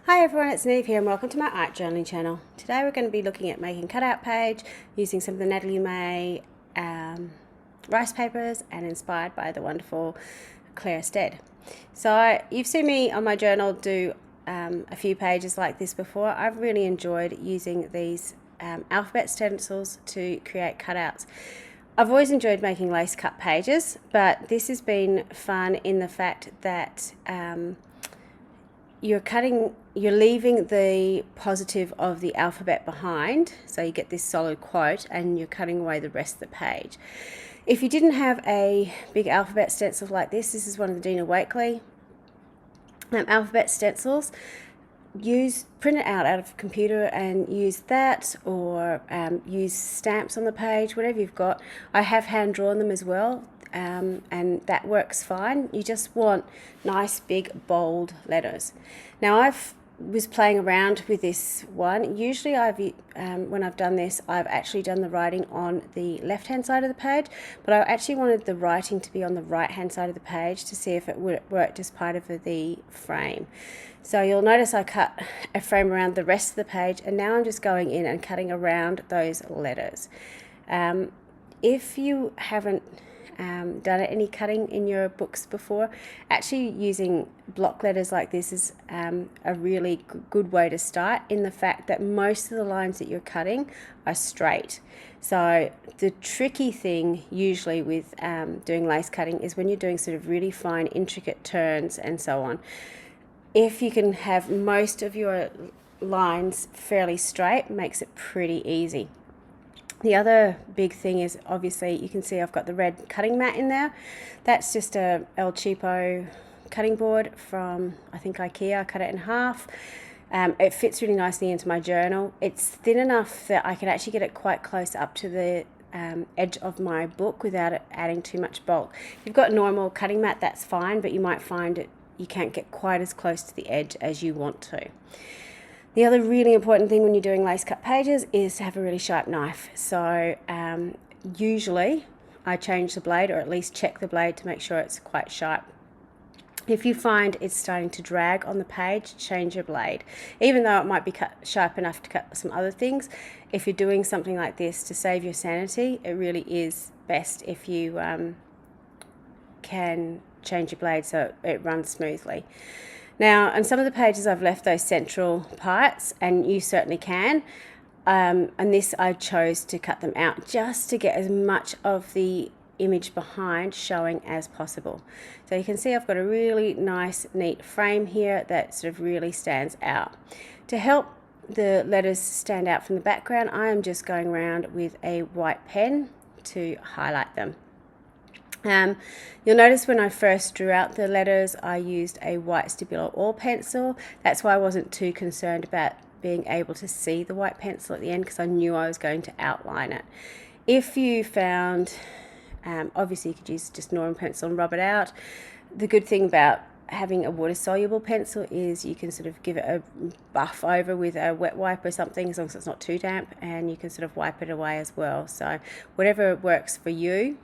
Hi everyone, it's Niamh here and welcome to my art journaling channel. Today we're going to be looking at making cutout page using some of the Natalie May rice papers and inspired by the wonderful Claire Stead. So you've seen me on my journal do a few pages like this before. I've really enjoyed using these alphabet stencils to create cutouts. I've always enjoyed making lace cut pages, but this has been fun in the fact that you're leaving the positive of the alphabet behind, so you get this solid quote, and you're cutting away the rest of the page. If you didn't have a big alphabet stencil like this is one of the Dina Wakley alphabet stencils. Print it out of a computer and use that, or use stamps on the page, whatever you've got. I have hand drawn them as well, and that works fine. You just want nice big bold letters. Now I was playing around with this one. Usually when I've done this, I've actually done the writing on the left hand side of the page, but I actually wanted the writing to be on the right hand side of the page to see if it worked as part of the frame. So you'll notice I cut a frame around the rest of the page, and now I'm just going in and cutting around those letters. If you haven't done any cutting in your books before, actually using block letters like this is a really good way to start, in the fact that most of the lines that you're cutting are straight. So the tricky thing usually with doing lace cutting is when you're doing sort of really fine intricate turns and so on. If you can have most of your lines fairly straight, makes it pretty easy. The other big thing is, obviously you can see I've got the red cutting mat in there. That's just a El Cheapo cutting board from, I think, IKEA. I cut it in half. It fits really nicely into my journal. It's thin enough that I can actually get it quite close up to the edge of my book without it adding too much bulk. If you've got a normal cutting mat, that's fine, but you might find it you can't get quite as close to the edge as you want to. The other really important thing when you're doing lace cut pages is to have a really sharp knife. So usually I change the blade, or at least check the blade to make sure it's quite sharp. If you find it's starting to drag on the page, change your blade. Even though it might be cut sharp enough to cut some other things, if you're doing something like this to save your sanity, it really is best if you can change your blade so it runs smoothly. Now, on some of the pages I've left those central parts, and you certainly can, and this I chose to cut them out just to get as much of the image behind showing as possible. So you can see I've got a really nice neat frame here that sort of really stands out. To help the letters stand out from the background, I am just going around with a white pen to highlight them. You'll notice when I first drew out the letters, I used a white Stabilo All pencil. That's why I wasn't too concerned about being able to see the white pencil at the end, because I knew I was going to outline it. If you found, obviously you could use just normal pencil and rub it out. The good thing about having a water-soluble pencil is you can sort of give it a buff over with a wet wipe or something, as long as it's not too damp, and you can sort of wipe it away as well. So whatever works for you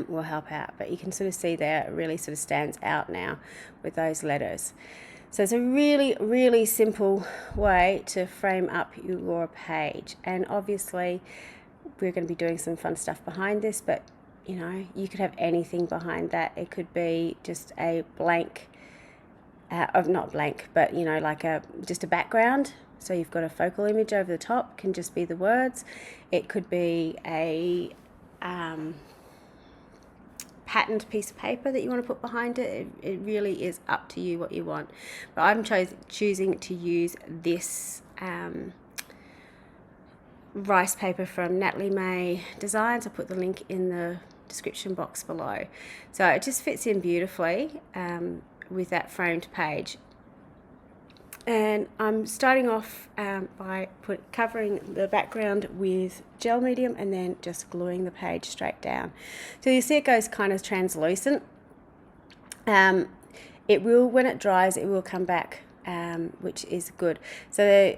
will help out, but you can sort of see there it really sort of stands out now with those letters. So it's a really simple way to frame up your page, and obviously we're going to be doing some fun stuff behind this, but you know, you could have anything behind that. It could be just a blank not blank, but you know, like just a background, so you've got a focal image over the top, can just be the words. It could be a patterned piece of paper that you want to put behind it. It really is up to you what you want, but I'm choosing to use this rice paper from Natalie May Designs. I'll put the link in the description box below. So it just fits in beautifully with that framed page. And I'm starting off by covering the background with gel medium and then just gluing the page straight down. So you see it goes kind of translucent. It will, when it dries, it will come back, which is good. So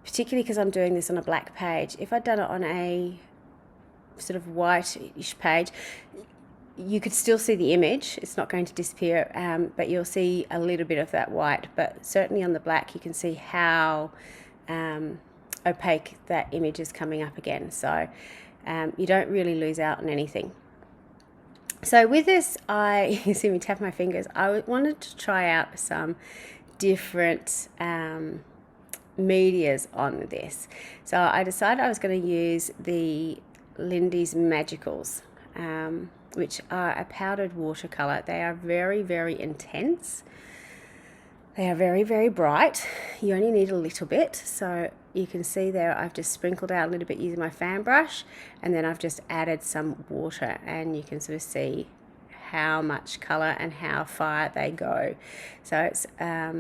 particularly because I'm doing this on a black page, if I'd done it on a sort of whitish page, you could still see the image. It's not going to disappear, but you'll see a little bit of that white. But certainly on the black, you can see how opaque that image is coming up again. So you don't really lose out on anything. So with this, you see me tap my fingers. I wanted to try out some different medias on this. So I decided I was going to use the Lindy's Magicals, which are a powdered watercolor. They are very, very intense. They are very, very bright. You only need a little bit. So you can see there I've just sprinkled out a little bit using my fan brush, and then I've just added some water, and you can sort of see how much color and how far they go. So it's a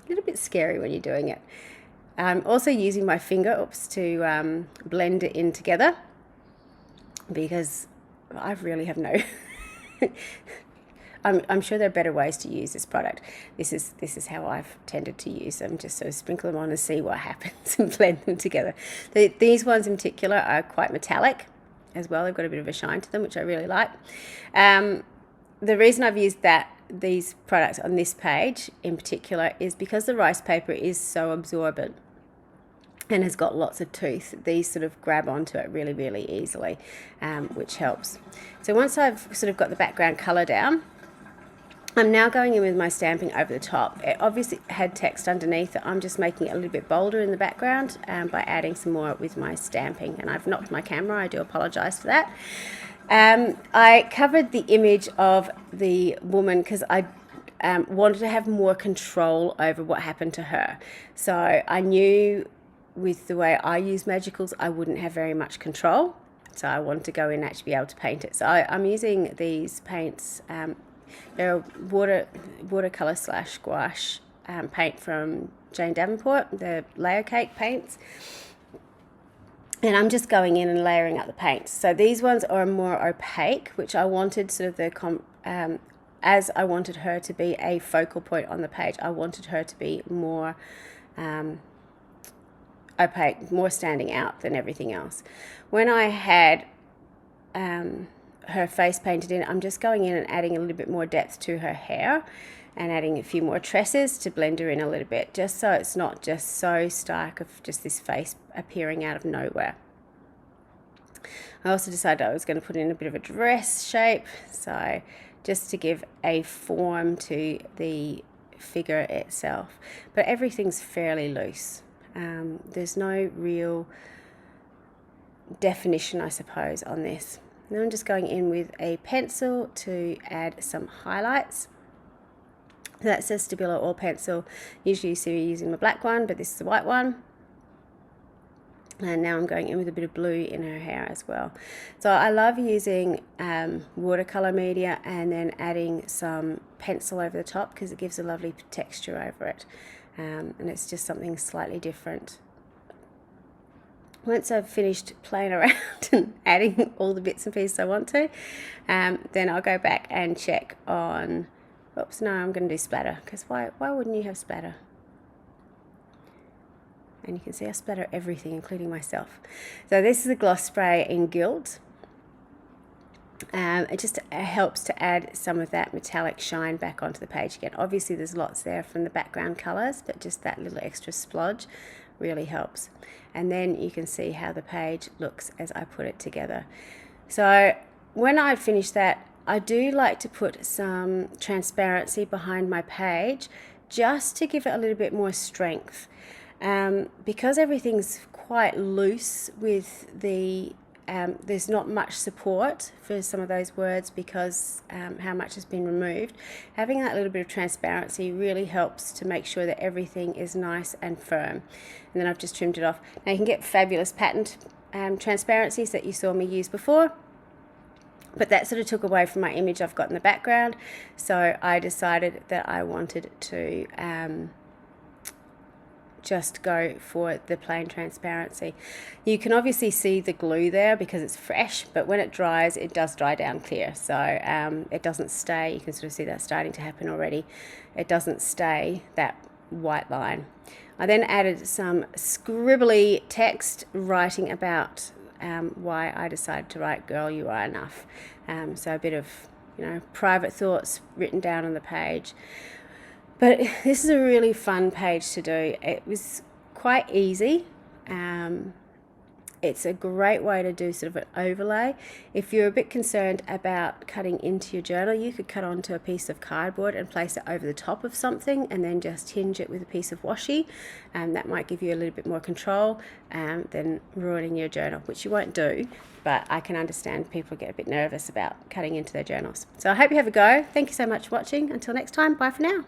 little bit scary when you're doing it. I'm also using my finger to blend it in together, because I really have no I'm sure there are better ways to use this product. This is how I've tended to use them. Just sort of sprinkle them on and see what happens and blend them together. These ones in particular are quite metallic as well. They've got a bit of a shine to them, which I really like. The reason I've used these products on this page in particular is because the rice paper is so absorbent and has got lots of tooth. These sort of grab onto it really, really easily, which helps. So once I've sort of got the background colour down, I'm now going in with my stamping over the top. It obviously had text underneath it. I'm just making it a little bit bolder in the background by adding some more with my stamping. And I've knocked my camera. I do apologise for that. I covered the image of the woman because I wanted to have more control over what happened to her. So I knew with the way I use Magicals, I wouldn't have very much control. So I wanted to go in and actually be able to paint it. So I'm using these paints. They're watercolor / gouache paint from Jane Davenport, the layer cake paints. And I'm just going in and layering up the paints. So these ones are more opaque, which I wanted sort of as I wanted her to be a focal point on the page. I wanted her to be more opaque, more standing out than everything else. When I had her face painted in, I'm just going in and adding a little bit more depth to her hair and adding a few more tresses to blend her in a little bit, just so it's not just so stark of just this face appearing out of nowhere. I also decided I was going to put in a bit of a dress shape, so just to give a form to the figure itself. But everything's fairly loose. There's no real definition, I suppose, on this. Now I'm just going in with a pencil to add some highlights. That's a Stabilo oil pencil. Usually you see me using the black one, but this is the white one. And now I'm going in with a bit of blue in her hair as well. So I love using watercolor media and then adding some pencil over the top because it gives a lovely texture over it. And it's just something slightly different. Once I've finished playing around and adding all the bits and pieces I want to, then I'll go back and check on, oops, no, I'm going to do splatter, because why wouldn't you have splatter? And you can see I splatter everything, including myself. So this is a gloss spray in Gilt. It just helps to add some of that metallic shine back onto the page again. Obviously there's lots there from the background colours, but just that little extra splodge really helps. And then you can see how the page looks as I put it together. So when I finish that, I do like to put some transparency behind my page just to give it a little bit more strength. Because everything's quite loose with the there's not much support for some of those words because how much has been removed. Having that little bit of transparency really helps to make sure that everything is nice and firm. And then I've just trimmed it off. Now you can get fabulous patterned transparencies that you saw me use before, but that sort of took away from my image I've got in the background. So I decided that I wanted to just go for the plain transparency. You can obviously see the glue there because it's fresh, but when it dries, it does dry down clear. So it doesn't stay, you can sort of see that starting to happen already. It doesn't stay that white line. I then added some scribbly text writing about why I decided to write "Girl, You Are Enough." So a bit of private thoughts written down on the page. But this is a really fun page to do. It was quite easy. It's a great way to do sort of an overlay. If you're a bit concerned about cutting into your journal, you could cut onto a piece of cardboard and place it over the top of something and then just hinge it with a piece of washi. That might give you a little bit more control than ruining your journal, which you won't do, but I can understand people get a bit nervous about cutting into their journals. So I hope you have a go. Thank you so much for watching. Until next time, bye for now.